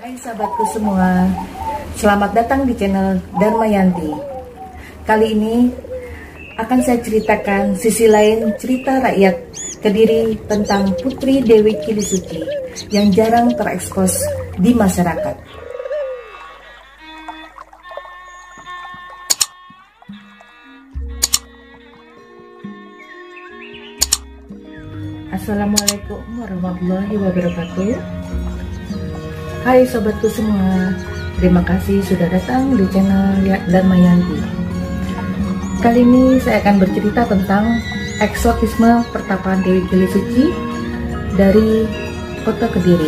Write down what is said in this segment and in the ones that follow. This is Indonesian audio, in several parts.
Hai sahabatku semua, selamat datang di channel Dharmayanti. Kali ini akan saya ceritakan sisi lain cerita rakyat Kediri tentang Putri Dewi Kilisuci yang jarang terekspos di masyarakat. Assalamualaikum warahmatullahi wabarakatuh. Hai sobatku semua, terima kasih sudah datang di channel Dharmayanti. Kali ini saya akan bercerita tentang eksotisme pertapaan Dewi Kilisuci dari kota Kediri.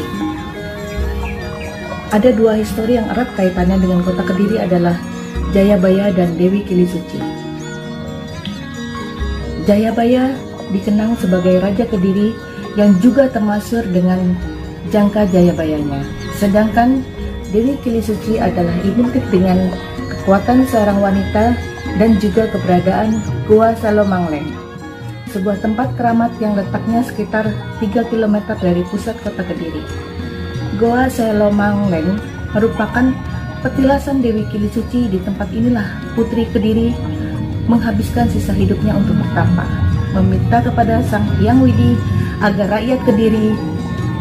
Ada dua histori yang erat kaitannya dengan kota Kediri adalah Jayabaya dan Dewi Kilisuci. Jayabaya dikenang sebagai Raja Kediri yang juga termasyhur dengan jangka Jayabayanya. Sedangkan Dewi Kilisuci adalah identik dengan kekuatan seorang wanita dan juga keberadaan Goa Salomangleng, sebuah tempat keramat yang letaknya sekitar 3 km dari pusat kota Kediri. Goa Salomangleng merupakan petilasan Dewi Kilisuci. Di tempat inilah Putri Kediri menghabiskan sisa hidupnya untuk bertapa, meminta kepada Sang Hyang Widi agar rakyat Kediri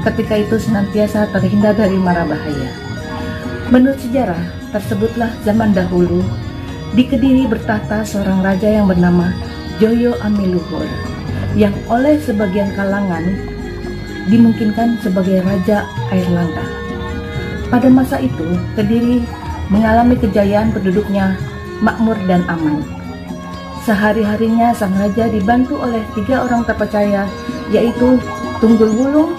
ketika itu senantiasa terhindar dari mara bahaya. Menurut sejarah, tersebutlah zaman dahulu di Kediri bertahta seorang raja yang bernama Joyo Amiluhur, yang oleh sebagian kalangan dimungkinkan sebagai Raja Airlangga. Pada masa itu, Kediri mengalami kejayaan, penduduknya makmur dan aman. Sehari-harinya sang raja dibantu oleh 3 orang terpercaya, yaitu Tunggul Wulung,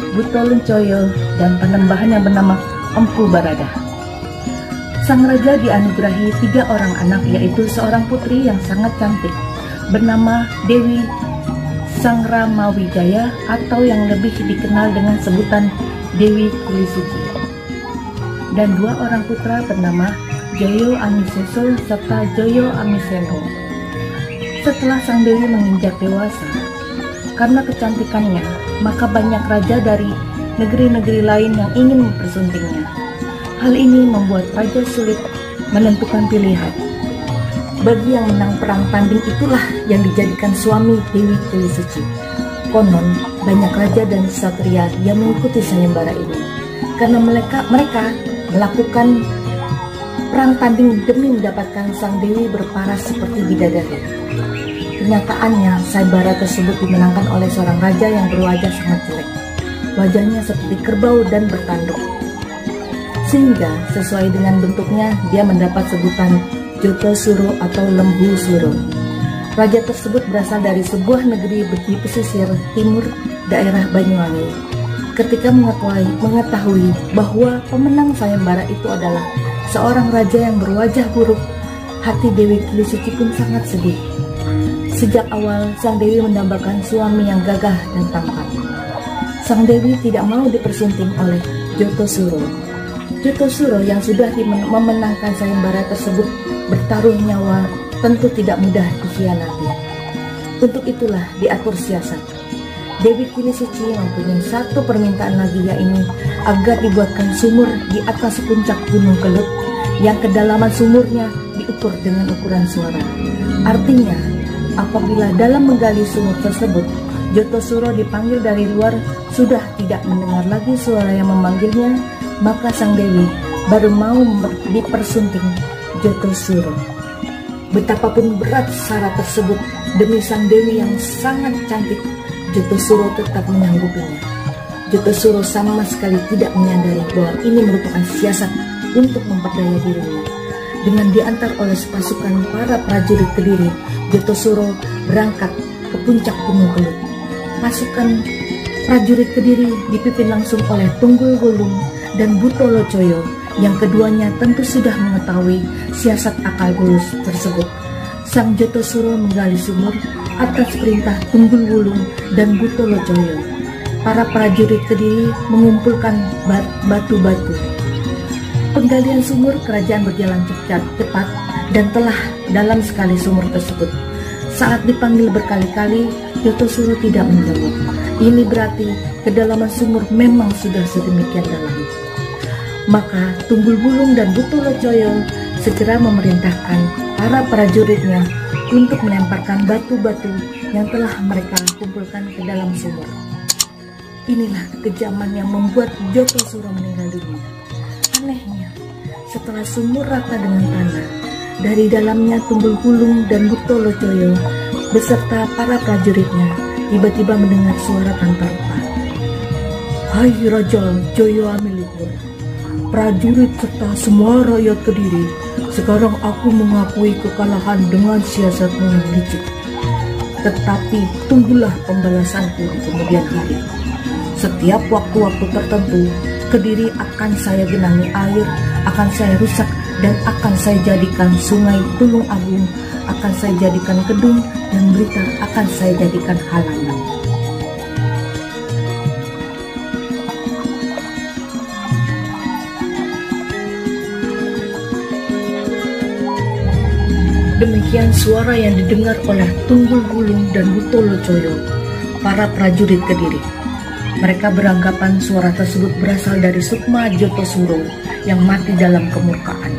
Buto Luncoyo, dan penembahan yang bernama Empu Barada. Sang raja dianugerahi 3 orang anak, yaitu seorang putri yang sangat cantik bernama Dewi Sangramawijaya atau yang lebih dikenal dengan sebutan Dewi Kilisuci, dan 2 orang putra bernama Joyo Amiseso serta Joyo Amiseno. Setelah sang Dewi menginjak dewasa, karena kecantikannya, maka banyak raja dari negeri-negeri lain yang ingin mempersuntingnya. Hal ini membuat raja sulit menentukan pilihan. Bagi yang menang perang tanding itulah yang dijadikan suami Dewi Kilisuci. Konon, banyak raja dan satria yang mengikuti sayembara ini, karena mereka melakukan perang tanding demi mendapatkan sang Dewi berparas seperti bidadari. Kenyataannya, sayembara tersebut dimenangkan oleh seorang raja yang berwajah sangat jelek. Wajahnya seperti kerbau dan bertanduk, sehingga sesuai dengan bentuknya dia mendapat sebutan Jotosuro atau Lembu Suro. Raja tersebut berasal dari sebuah negeri di pesisir timur daerah Banyuwangi. Ketika mengetahui bahwa pemenang sayembara itu adalah seorang raja yang berwajah buruk, hati Dewi Kilisuci pun sangat sedih. Sejak awal, sang Dewi mendambakan suami yang gagah dan tampan. Sang Dewi tidak mau dipersunting oleh Jotosuro. Jotosuro yang sudah memenangkan sayembara tersebut bertaruh nyawa tentu tidak mudah dikhianati. Untuk itulah diatur siasat. Dewi Kilisuci mempunyai satu permintaan lagi, yaitu agar dibuatkan sumur di atas puncak Gunung Kelut yang kedalaman sumurnya diukur dengan ukuran suara. Artinya, apabila dalam menggali sumur tersebut Jotosuro dipanggil dari luar sudah tidak mendengar lagi suara yang memanggilnya, maka sang Dewi baru mau dipersunting Jotosuro. Betapapun berat syarat tersebut demi sang Dewi yang sangat cantik, Jotosuro tetap menyanggupinya. Jotosuro sama sekali tidak menyadari bahwa ini merupakan siasat untuk memperdaya dirinya. Dengan diantar oleh pasukan para prajurit Kediri, Jotosuro berangkat ke puncak Gunung Kelut. Pasukan prajurit Kediri dipimpin langsung oleh Tunggul Wulung dan Buto Luncoyo, yang keduanya tentu sudah mengetahui siasat akal bulus tersebut. Sang Jotosuro menggali sumur atas perintah Tunggul Wulung dan Buto Luncoyo. Para prajurit Kediri mengumpulkan batu-batu. Penggalian sumur kerajaan berjalan cepat dan telah dalam sekali sumur tersebut. Saat dipanggil berkali-kali, Jotosuro tidak menjawab. Ini berarti kedalaman sumur memang sudah sedemikian dalam. Maka Tunggul Wulung dan Buto-Locoyo segera memerintahkan para prajuritnya untuk melemparkan batu-batu yang telah mereka kumpulkan ke dalam sumur. Inilah kekejaman yang membuat Jotosuro meninggal dunia. Anehnya, setelah sumur rata dengan tanah, dari dalamnya Tunggul Wulung dan Buto-Locoyo beserta para prajuritnya tiba-tiba mendengar suara tanpa rupa. "Hai Raja Joyo Amiluhur, prajurit serta semua rakyat Kediri, sekarang aku mengakui kekalahan dengan siasatmu yang licik. Tetapi tunggulah pembalasanku di kemudian hari. Setiap waktu-waktu tertentu, Kediri akan saya genangi air, akan saya rusak, dan akan saya jadikan sungai Tulung Agung, akan saya jadikan kedung, dan Blitar akan saya jadikan halaman." Demikian suara yang didengar oleh Tunggul Wulung dan Buto-Locoyo, para prajurit Kediri. Mereka beranggapan suara tersebut berasal dari Sukma Jotosuro yang mati dalam kemurkaan.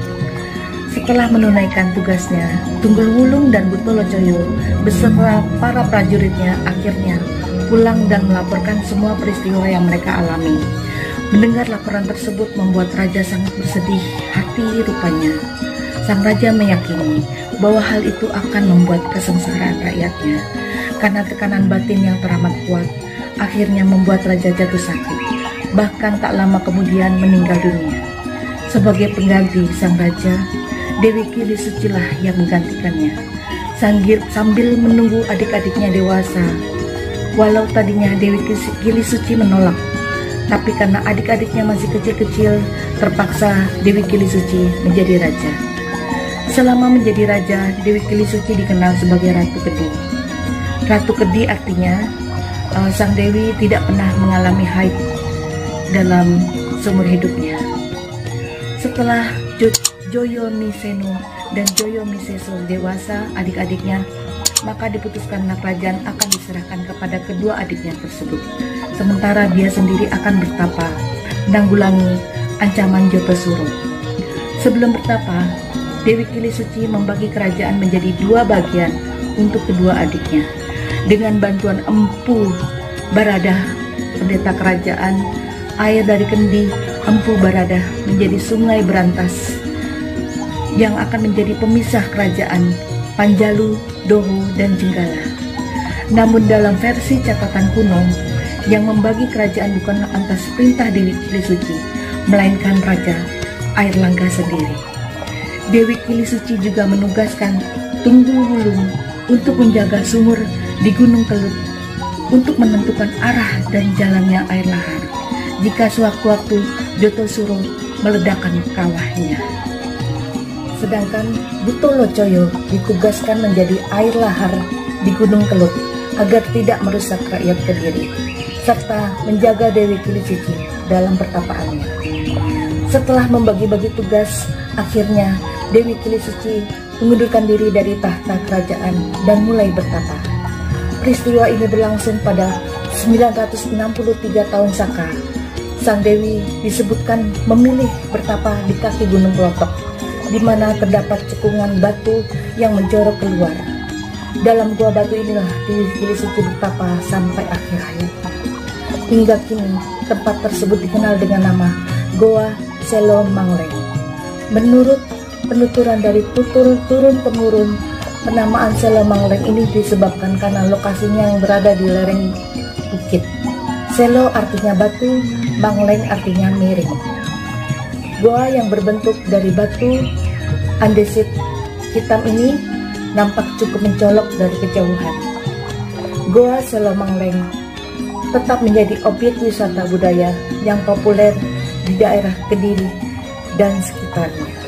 Setelah menunaikan tugasnya, Tunggul Wulung dan Buto-Locoyo beserta para prajuritnya akhirnya pulang dan melaporkan semua peristiwa yang mereka alami. Mendengar laporan tersebut membuat raja sangat bersedih hati rupanya. Sang raja meyakini bahwa hal itu akan membuat kesengsaraan rakyatnya, karena tekanan batin yang teramat kuat akhirnya membuat raja jatuh sakit, bahkan tak lama kemudian meninggal dunia. Sebagai pengganti sang raja, Dewi Kilisuci lah yang menggantikannya. Sambil menunggu adik-adiknya dewasa, walau tadinya Dewi Kilisuci menolak, tapi karena adik-adiknya masih kecil-kecil, terpaksa Dewi Kilisuci menjadi raja. Selama menjadi raja, Dewi Kilisuci dikenal sebagai Ratu Kedi. Ratu Kedi artinya sang Dewi tidak pernah mengalami haid dalam seumur hidupnya. Setelah Joyo Miseno dan Joyo Miseso dewasa, adik-adiknya, maka diputuskanlah kerajaan akan diserahkan kepada kedua adiknya tersebut. Sementara dia sendiri akan bertapa menanggulangi ancaman Jotosuro. Sebelum bertapa, Dewi Kilisuci membagi kerajaan menjadi dua bagian untuk kedua adiknya. Dengan bantuan Empu Baradah, pendeta kerajaan, air dari kendi Empu Baradah menjadi sungai berantas yang akan menjadi pemisah kerajaan Panjalu, Doho, dan Jenggala. Namun dalam versi catatan kuno, yang membagi kerajaan bukanlah atas perintah Dewi Kilisuci, melainkan Raja Airlangga sendiri. Dewi Kilisuci juga menugaskan Tunggul Wulung untuk menjaga sumur di Gunung Kelut untuk menentukan arah dan jalannya air lahar jika sewaktu-waktu Jotosuro meledakkan kawahnya. Sedangkan Buto-Locoyo ditugaskan menjadi air lahar di Gunung Kelut agar tidak merusak rakyat Kediri, serta menjaga Dewi Kilisuci dalam pertapaannya. Setelah membagi-bagi tugas, akhirnya Dewi Kilisuci mengundurkan diri dari tahta kerajaan dan mulai bertapa. Peristiwa ini berlangsung pada 963 tahun Saka. Sang Dewi disebutkan memilih bertapa di kaki Gunung Klotok, di mana terdapat cekungan batu yang menjorok keluar. Dalam gua batu inilah Dewi Kilisuci bertapa sampai akhir hayat. Hingga kini tempat tersebut dikenal dengan nama Goa Selo Mangleng. Menurut penuturan dari tutur turun-temurun, penamaan Selo Mangleng ini disebabkan karena lokasinya yang berada di lereng bukit. Selo artinya batu, Mangleng artinya miring. Goa yang berbentuk dari batu andesit hitam ini nampak cukup mencolok dari kejauhan. Goa Selo Mangleng tetap menjadi objek wisata budaya yang populer di daerah Kediri dan sekitarnya.